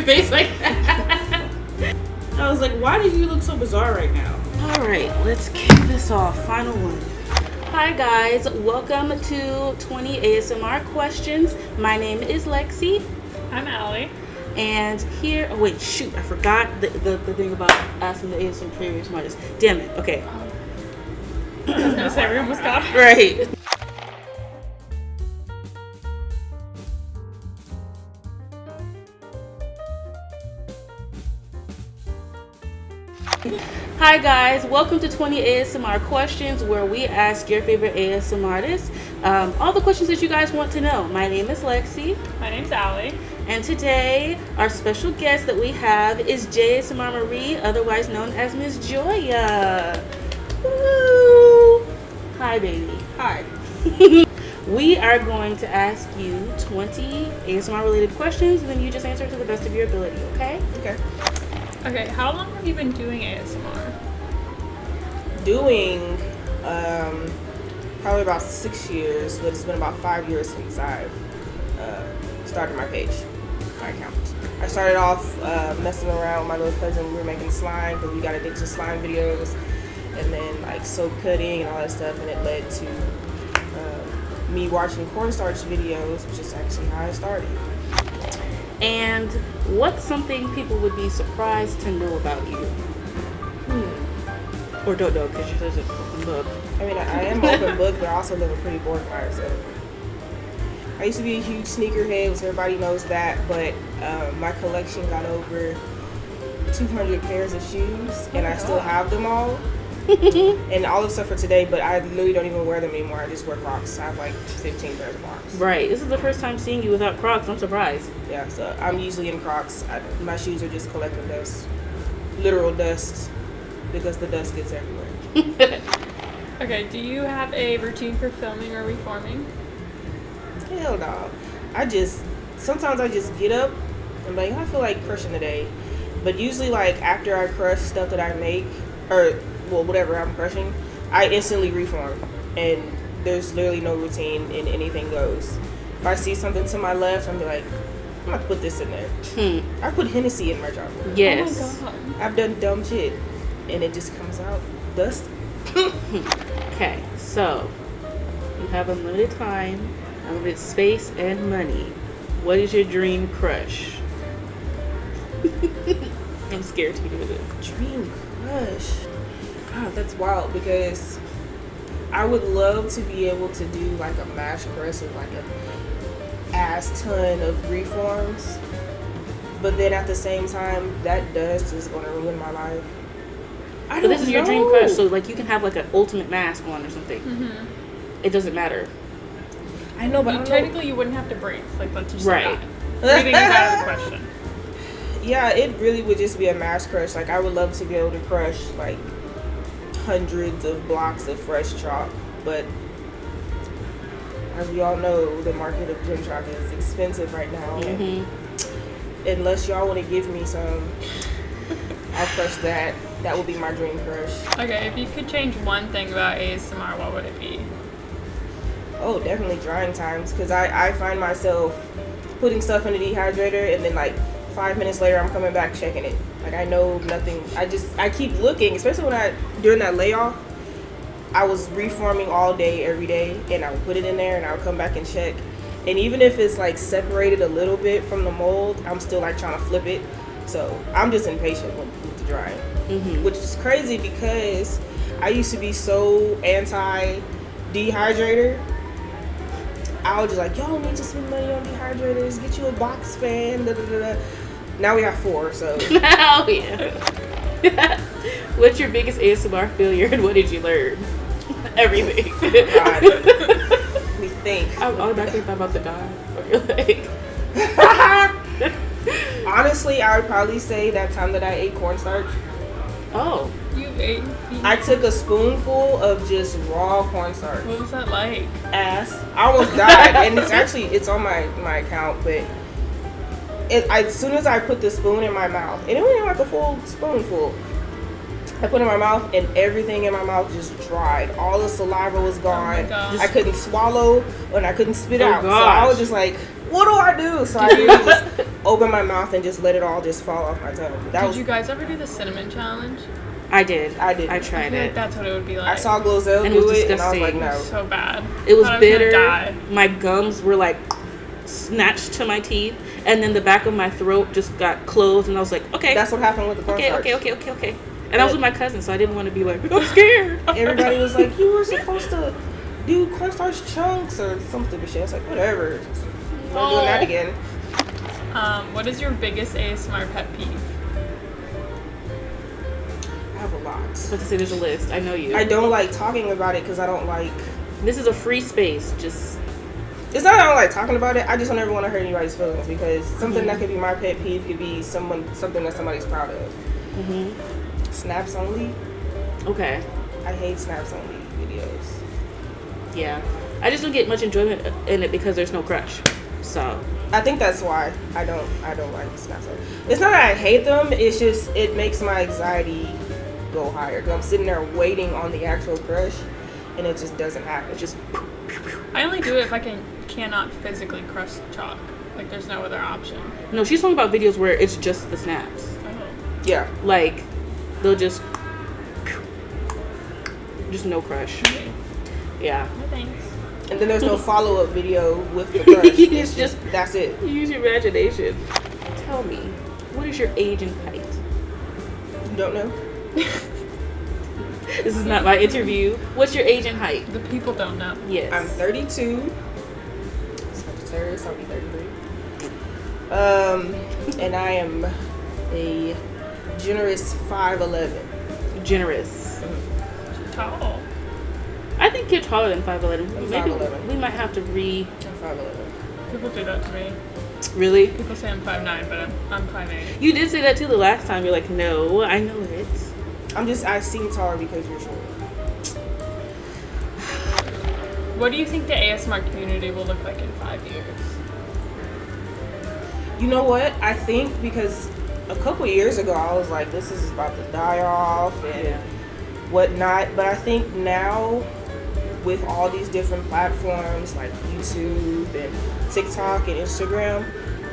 face like that. I was like, why do you look so bizarre right now? All right, let's kick this off. Final one. Hi guys, welcome to 20 ASMR questions. My name is Lexcie. I'm Allie. And here, oh wait, shoot, I forgot the thing about asking the ASMRStudioCo. Damn it, okay. I was gonna say, we almost got it. Right. Hi guys, welcome to 20 ASMR questions, where we ask your favorite ASMR artists all the questions that you guys want to know. My name is Lexcie. My name's Allie. And today, our special guest that we have is J.Asmr.Marie, otherwise known as Miss Joya. Woo! Hi, baby. Hi. We are going to ask you 20 ASMR related questions, and then you just answer to the best of your ability, okay? Okay. Okay, how long have you been doing ASMR? Doing probably about 6 years, but it's been about 5 years since I've started my page, my account. I started off messing around with my little cousin. We were making slime, but we got addicted to slime videos, and then like soap cutting and all that stuff, and it led to me watching cornstarch videos, which is actually how I started. And what's something people would be surprised to know about you? Or don't know, because you're such an open book. I mean, I am an open book, but I also live a pretty boring life, so. I used to be a huge sneakerhead, which everybody knows that, but my collection got over 200 pairs of shoes, and I still have them all. And all the stuff for today, but I literally don't even wear them anymore. I just wear Crocs. I have like 15 pairs of Crocs. Right. This is the first time seeing you without Crocs. I'm surprised. Yeah, so I'm usually in Crocs. My shoes are just collecting dust. Literal dust. Because the dust gets everywhere. Okay, do you have a routine for filming or reforming? Hell no. Sometimes I just get up and like, I feel like crushing today. But usually like after I crush stuff that I make, or well, whatever I'm crushing, I instantly reform. And there's literally no routine, and anything goes. If I see something to my left, I'm like, I'm gonna put this in there. I put Hennessy in my jar. Yes. Oh my god. I've done dumb shit, and it just comes out dust. Okay, so you have unlimited time, unlimited space, and money. What is your dream crush? I'm scared to do this. Dream crush. God, that's wild, because I would love to be able to do like a mash press with like a ass ton of reforms, but then at the same time, that dust is gonna ruin my life. But this is your dream crush, so like you can have like an ultimate mask on or something. It doesn't matter. I know, but Technically, you wouldn't have to breathe. Like, let's just say Right. that. Breathing is out of the question. Yeah, it really would just be a mass crush. Like, I would love to be able to crush like hundreds of blocks of fresh chalk, but as we all know, the market of gym chalk is expensive right now. And unless y'all want to give me some, I'll crush that. That would be my dream crush. Okay, if you could change one thing about ASMR, what would it be? Oh, definitely drying times, because I find myself putting stuff in the dehydrator, and then like 5 minutes later I'm coming back checking it. Like, I know nothing. I keep looking, especially during that layoff, I was reforming all day, every day, and I would put it in there and I would come back and check. And even if it's like separated a little bit from the mold, I'm still like trying to flip it. So I'm just impatient with the drying, which is crazy because I used to be so anti-dehydrator. I was just like, y'all need to spend money on dehydrators, get you a box fan, da da da da. Now we have 4, so. Oh yeah. What's your biggest ASMR failure, and what did you learn? Everything. God. Let me think. I automatically thought about the dye. You're like. Honestly, I would probably say that time that I ate cornstarch. Oh. You ate. I took a spoonful of just raw cornstarch. What was that like? Ass. I almost died, and it's on my account, but as soon as I put the spoon in my mouth, and it wasn't like a full spoonful, I put it in my mouth, and everything in my mouth just dried. All the saliva was gone. Oh my gosh. I couldn't swallow, and I couldn't spit out. Gosh. So I was just like, what do I do? So I usually just open my mouth and just let it all just fall off my tongue. Did you guys ever do the cinnamon challenge? I did. I did. I I tried feel it. like that's what it would be like. I saw Glozell And it was do it, and I was disgusting. like, no. So bad. It was Thought I gonna bitter. die. My gums were like snatched to my teeth, and then the back of my throat just got closed, and I was like, okay. That's what happened with the cornstarch. Okay. And I was with my cousin, so I didn't want to be like, I'm scared. Everybody was like, you were supposed to do cornstarch chunks or some stupid shit. It's like, whatever. I'm not doing that again. What is your biggest ASMR pet peeve? I have a lot. But to say there's a list. I know you. I don't like talking about it because I don't like... This is a free space. Just... It's not that I don't like talking about it. I just don't ever want to hurt anybody's feelings because something that could be my pet peeve could be something that somebody's proud of. Snaps only. Okay. I hate snaps only videos. Yeah. I just don't get much enjoyment in it because there's no crush. So... I think that's why I don't like snaps only. It's not that I hate them. It's just it makes my anxiety go higher because I'm sitting there waiting on the actual crush, and it just doesn't happen. Just... I only do it if I cannot physically crush chalk. Like there's no other option. No, she's talking about videos where it's just the snaps. Oh. Yeah. Like, they'll just no crush. Yeah. No thanks. And then there's no follow-up video with the crush. It's just that's it. use your imagination. Tell me, what is your age and height? You don't know? This is not my interview. What's your age and height? The people don't know. Yes. I'm 32. Sagittarius, I'll be 33. And I am a generous 5'11". Generous. Tall. I think you're taller than 5'11". I'm Maybe 5'11". we might have to I'm 5'11". People do that to me. Really? People say I'm 5'9", but I'm 5'8". You did say that too the last time. You're like, no, I know it. I seem taller because you're short. What do you think the ASMR community will look like in 5 years? You know what? I think because a couple years ago I was like, this is about to die off and whatnot. But I think now with all these different platforms like YouTube and TikTok and Instagram,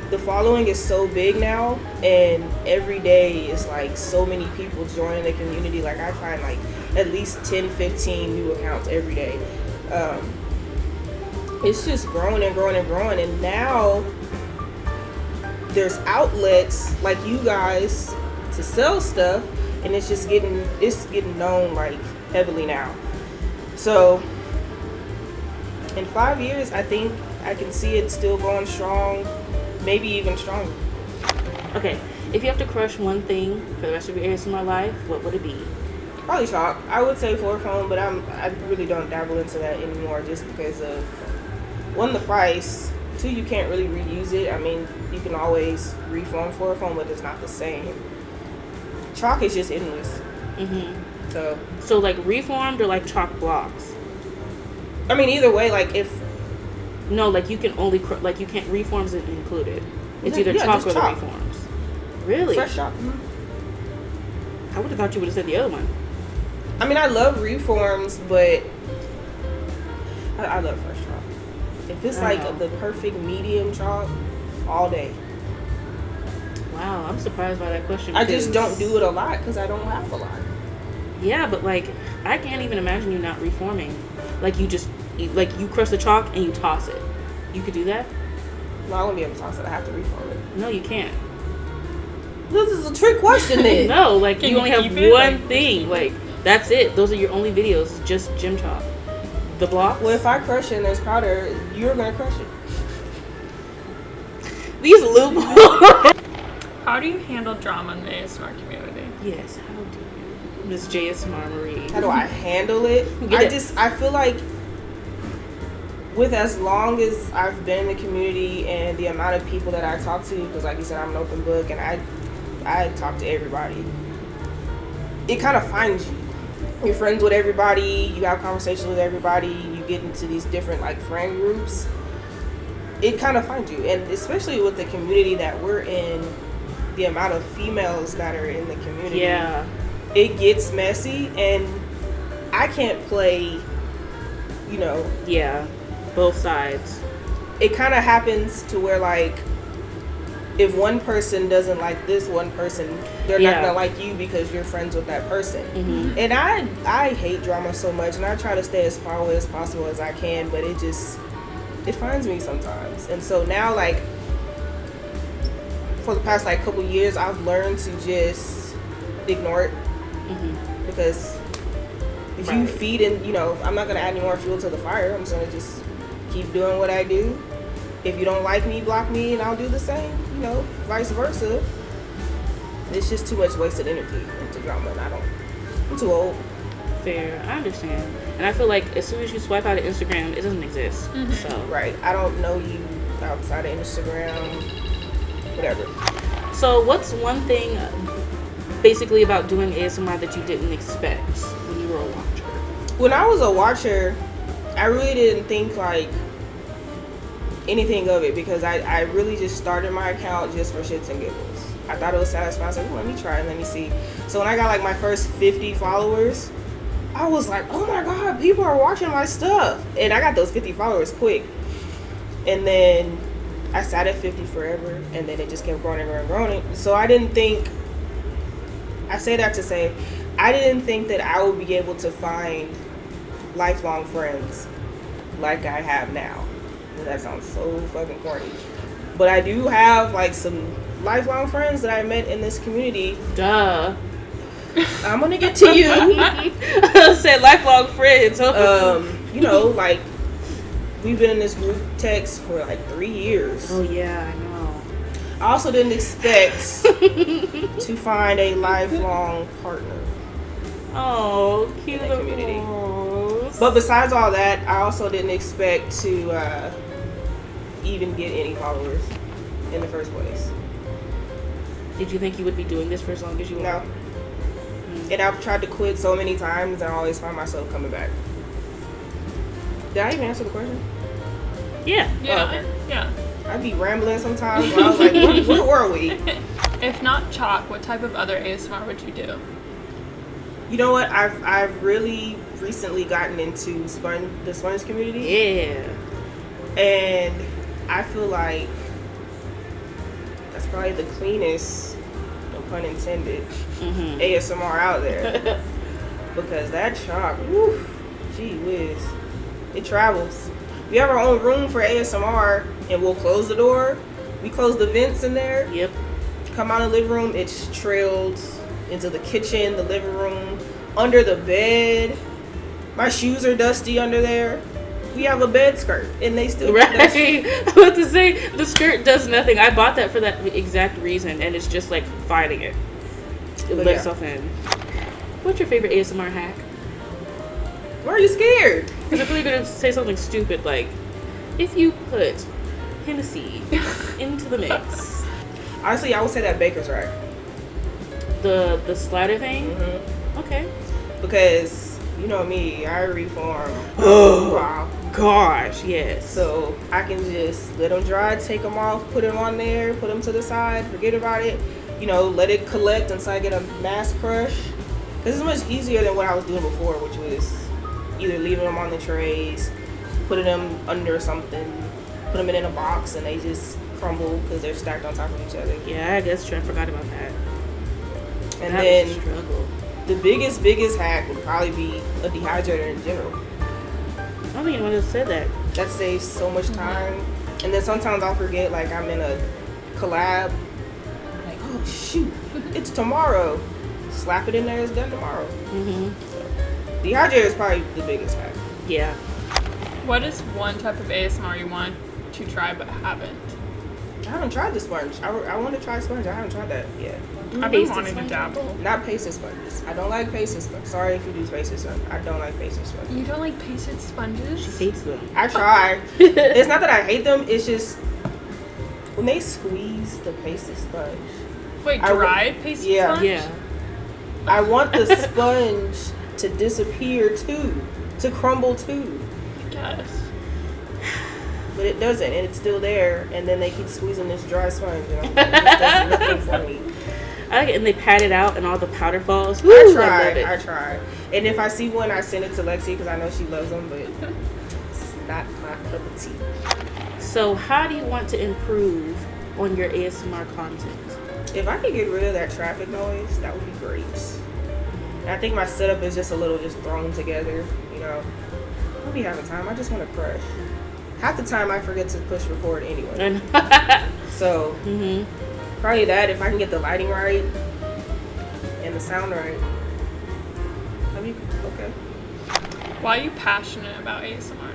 the following is so big now, and every day is like so many people joining the community. Like I find like at least 10-15 new accounts every day. It's just growing and growing and growing, and now there's outlets like you guys to sell stuff, and it's getting known like heavily now. So in 5 years, I think I can see it still going strong, maybe even stronger. Okay, if you have to crush one thing for the rest of your ASMR life, what would it be? Probably chalk. I would say floor foam, but I really don't dabble into that anymore just because of, one, the price, two, you can't really reuse it. I mean, you can always reform floor foam, but it's not the same. Chalk is just endless. So like reformed or like chalk blocks? I mean, either way, like if... No, like you can only, like you can't, reforms isn't included. It's Yeah, either chalk or just chalk. the reforms. Really? Fresh chalk. I would have thought you would have said the other one. I mean, I love reforms, but I love fresh chalk. If it's like the perfect medium chalk, all day. Wow, I'm surprised by that question. I just don't do it a lot because I don't have a lot. Yeah, but like, I can't even imagine you not reforming. Like you just, like you crush the chalk and you toss it. You could do that? No, I won't be able to toss it. I have to reform it. No, you can't. This is a trick question then. No, like Can you only you have keep it? one Like, thing. Like, that's it. Those are your only videos, just gym chalk. The blocks? Well, if I crush it and there's powder, you're going to crush it. These loopholes. How do you handle drama in the ASMR community? Yes, how do you? Miss J.Asmr.Marie. How do I handle it? I feel like with as long as I've been in the community and the amount of people that I talk to, because like you said, I'm an open book and I talk to everybody. It kind of finds you. You're friends with everybody. You have conversations with everybody. You get into these different like friend groups. It kind of finds you, and especially with the community that we're in, the amount of females that are in the community. Yeah. It gets messy, and I can't play, Yeah, both sides. it kind of happens to where like if one person doesn't like this one person, they're not gonna like you because you're friends with that person. Mm-hmm. And I hate drama so much, and I try to stay as far away as possible as I can, but it finds me sometimes. And so now, like, for the past like couple years, I've learned to just ignore it. Mm-hmm. Because if you feed in, you know, I'm not gonna add any more fuel to the fire. I'm just gonna just keep doing what I do. If you don't like me, block me, and I'll do the same. You know, vice versa. It's just too much wasted energy into drama, and I'm too old. Fair, I understand. And I feel like as soon as you swipe out of Instagram, it doesn't exist. Mm-hmm. So Right. I don't know you outside of Instagram, whatever. So what's one thing basically about doing ASMR that you didn't expect when you were a watcher? When I was a watcher, I really didn't think like anything of it because I really just started my account just for shits and giggles. I thought it was satisfying. I was like, let me try and let me see. So when I got like my first 50 followers, I was like, oh my god, people are watching my stuff. And I got those 50 followers quick. And then I sat at 50 forever, and then it just kept growing and growing and growing. So I didn't think, I say that to say, I didn't think that I would be able to find lifelong friends like I have now. That sounds so fucking corny. But I do have like some lifelong friends that I met in this community. Duh. I'm gonna get to you. I said lifelong friends. You know, like we've been in this group text for like 3 years. Oh yeah, I know. I also didn't expect to find a lifelong partner. Oh, cute in the community. Aww. But besides all that, I also didn't expect to even get any followers in the first place. Did you think you would be doing this for as long as you were? No. And I've tried to quit so many times, and I always find myself coming back. Did I even answer the question? Yeah. Yeah. Oh, okay. Yeah. I'd be rambling sometimes. But I was like, where were we? If not chalk, what type of other ASMR would you do? You know what? I've really recently gotten into the sponge community. Yeah. And I feel like that's probably the cleanest, no pun intended, ASMR out there. Because that chalk, whew, gee whiz, it travels. We have our own room for ASMR, and we'll close the door. We close the vents in there. Yep. Come out of the living room, it's trailed into the kitchen, the living room, under the bed. My shoes are dusty under there. We have a bed skirt, and they still Right. dusty. I was about to say, the skirt does nothing. I bought that for that exact reason, and it's just like fighting it. It But let yeah. itself in. What's your favorite ASMR hack? Why are you scared? Because I feel like you're going to say something stupid like, if you put Hennessy into the mix. Honestly, I would say that baker's rack. The slider thing? Mm-hmm. Okay. Because, you know me, I reform. Oh. Wow. Gosh, yes. So I can just let them dry, take them off, put them on there, put them to the side, forget about it. You know, let it collect until I get a mass crush. Because it's much easier than what I was doing before, which was either leaving them on the trays, putting them under something, put them in a box, and they just crumble because they're stacked on top of each other. Yeah, I guess I forgot about that. And That then was a struggle. the biggest hack would probably be a dehydrator in general. I don't think anyone else said that. That saves so much time. And then sometimes I'll forget, like I'm in a collab. I'm like, oh shoot, it's tomorrow. Slap it in there, it's done tomorrow. Mm-hmm. So, dehydrator is probably the biggest hack. Yeah. What is one type of ASMR you want to try but haven't? I haven't tried the sponge. I want to try sponge. I haven't tried that yet. I've been Pasted wanting to sponge? dabble. Not pasted sponges. I don't like pasted sponges. Sorry if you do pasted sponges. I don't like pasted sponges. You don't like pasted sponges? Hates them. I try. It's not that I hate them. It's just when they squeeze the pasted sponge. Wait, I- dried pasted yeah. sponge? Yeah. I want the sponge to disappear too, to crumble too. Yes. But it doesn't, and it's still there. And then they keep squeezing this dry sponge. You know? It just does nothing for me. I like it, and they pat it out, and all the powder falls. I Woo, try. love it. I try. And if I see one, I send it to Lexcie because I know she loves them. But it's not my cup of tea. So how do you want to improve on your ASMR content? If I could get rid of that traffic noise, that would be great. And I think my setup is just a little just thrown together, you know. I'll be having time. I just want to crush. Half the time I forget to push record anyway. So probably that. If I can get the lighting right and the sound right, I'll be okay. Why are you passionate about ASMR?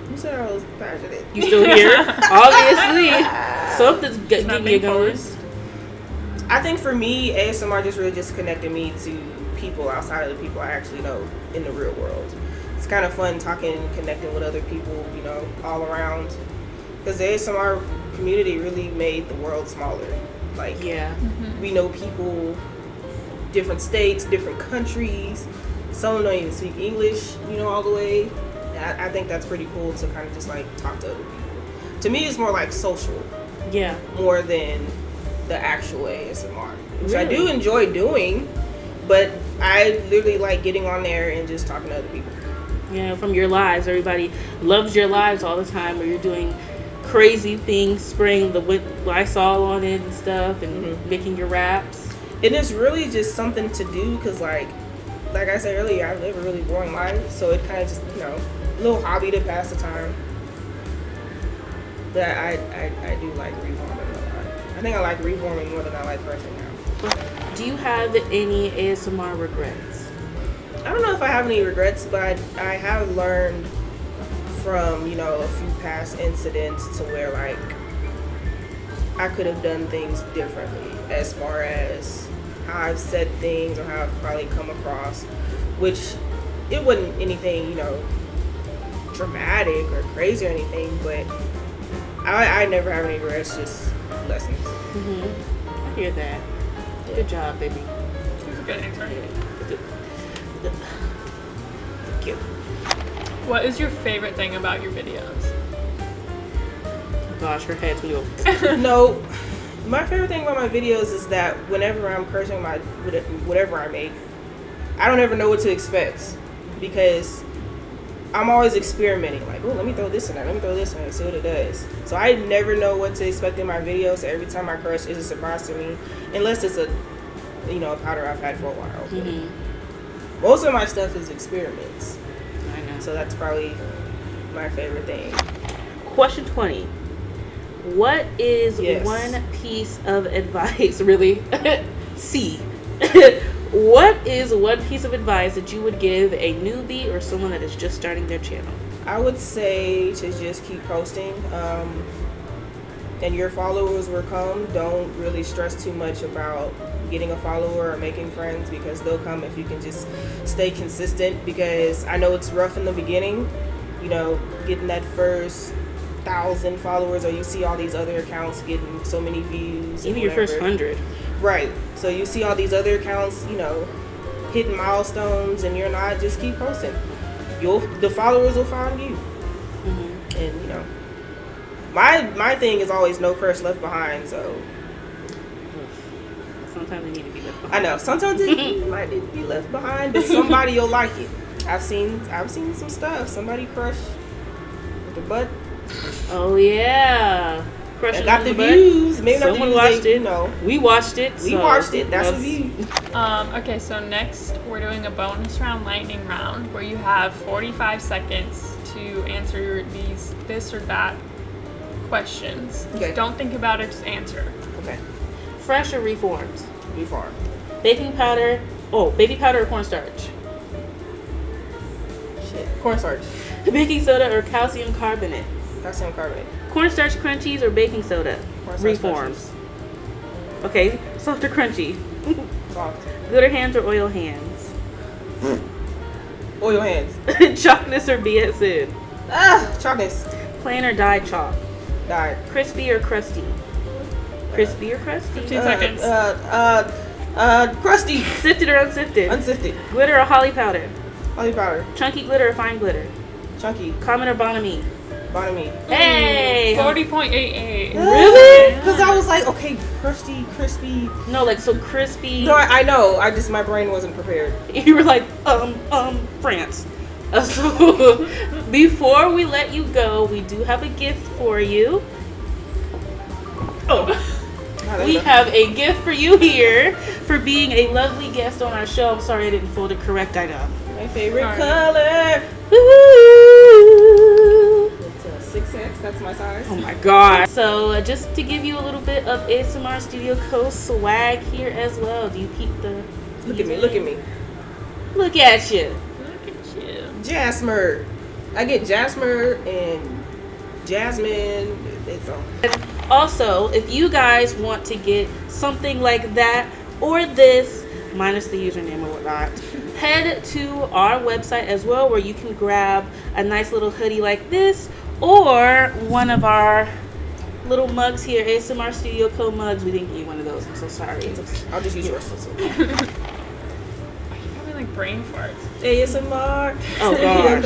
Who said I was passionate? You still here? Obviously. Something's getting you going. I think for me, ASMR just really just connected me to people outside of the people I actually know in the real world. It's kind of fun talking and connecting with other people, you know, all around. Because the ASMR community really made the world smaller. Like, we know people, different states, different countries. Some don't even speak English, you know, all the way. I think that's pretty cool to kind of just like talk to other people. To me, it's more like social. Yeah. More than the actual ASMR, which I do enjoy doing, but I literally like getting on there and just talking to other people. Yeah, from your lives. Everybody loves your lives all the time, where you're doing crazy things, spraying the Lysol on it and stuff, and making your raps. And it's really just something to do because, like I said earlier, I live a really boring life, so it kind of just, you know, a little hobby to pass the time. But I do like reforming a lot. I think I like reforming more than I like brushing now. Do you have any ASMR regrets? I don't know if I have any regrets, but I have learned from, you know, a few past incidents to where, like, I could have done things differently as far as how I've said things or how I've probably come across, which it wasn't anything, you know, dramatic or crazy or anything, but I never have any regrets, just lessons. I hear that. Yeah. Good job, baby. That's a good answer. Thank you. What is your favorite thing about your videos? Oh gosh, her head's really open. No, my favorite thing about my videos is that whenever I'm cursing whatever I make, I don't ever know what to expect because I'm always experimenting. Like, oh, let me throw this in there, let me throw this in there, see what it does. So I never know what to expect in my videos. So every time I curse, it's a surprise to me, unless it's a, you know, a powder I've had for a while. Most of my stuff is experiments. I know. So that's probably my favorite thing. Question 20. What is one piece of advice, really? C. What is one piece of advice that you would give a newbie or someone that is just starting their channel? I would say to just keep posting, and your followers will come. Don't really stress too much about getting a follower or making friends, because they'll come if you can just stay consistent. Because I know it's rough in the beginning, you know, getting that first 1,000 followers, or you see all these other accounts getting so many views. Even your first 100. Right. So you see all these other accounts, you know, hitting milestones, and you're not. Just keep posting. The followers will find you. And you know, my thing is always no curse left behind. So sometimes they need to be left behind. I know sometimes it might need to be left behind, but somebody will like it. I've seen some stuff. Somebody crush with the butt. Oh yeah. I got the views. Maybe someone not watched it. No, we watched it. We watched it. That's a view. Okay, so next we're doing a bonus round lightning round where you have 45 seconds to answer this or that questions. Okay. Don't think about it, just answer. Okay. Fresh or reformed? Reformed. Baking powder. Oh, baby powder or cornstarch? Shit. Cornstarch. Baking soda or calcium carbonate? Calcium carbonate. Cornstarch crunchies or baking soda? Cornstarch Reforms. Okay, soft or crunchy? Soft. Glitter hands or oil hands? Oil hands. Chalkness or BSN? Chalkness. Plain or dyed chalk? Dyed. Crispy or crusty? Crispy or crusty? 15 seconds. Crusty. Sifted or unsifted? Unsifted. Glitter or holly powder? Holly powder. Chunky glitter or fine glitter? Chunky. Common or bonamie? Bonamie. Hey! 40.88. Really? Because I was like, okay, crusty, crispy. No, like so crispy. No, I know. My brain wasn't prepared. You were like, France. So before we let you go, we do have a gift for you. Oh, we have a gift for you here for being a lovely guest on our show. I'm sorry I didn't fold it correct. I know. My favorite color. Woo! It's a 6X. That's my size. Oh my god. So just to give you a little bit of ASMR Studio Co swag here as well. Do you peep the... Look at me. Look at me. Look at you. Look at you. J.Asmr. I get J.Asmr and Jasmine. It's all. Also, if you guys want to get something like that or this, minus the username or whatnot, head to our website as well, where you can grab a nice little hoodie like this or one of our little mugs here, ASMR Studio Co mugs. We didn't get you one of those. I'm so sorry. I'll just use yours. Probably like brain farts. ASMR. Oh god.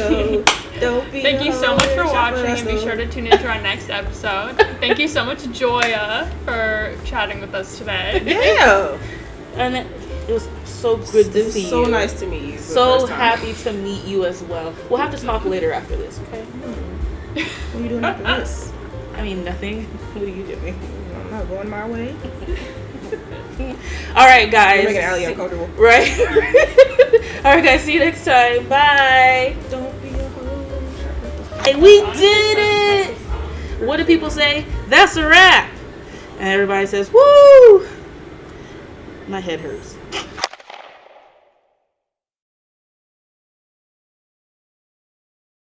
Don't be Thank you so much for watching, and be though. sure to tune into our next episode. Thank you so much, Joya, for chatting with us today. Yeah. And it was so good to see you. So nice to meet you. for the So first time. happy to meet you as well. We'll have to talk later after this, okay? What are you doing after this? I mean, nothing. What are you doing? I'm not going my way. All right, guys. You're making Allie uncomfortable. Right. All right, guys. See you next time. Bye. Don't be a hoe. Hey, we did it. What do people say? That's a wrap. And everybody says, woo. My head hurts.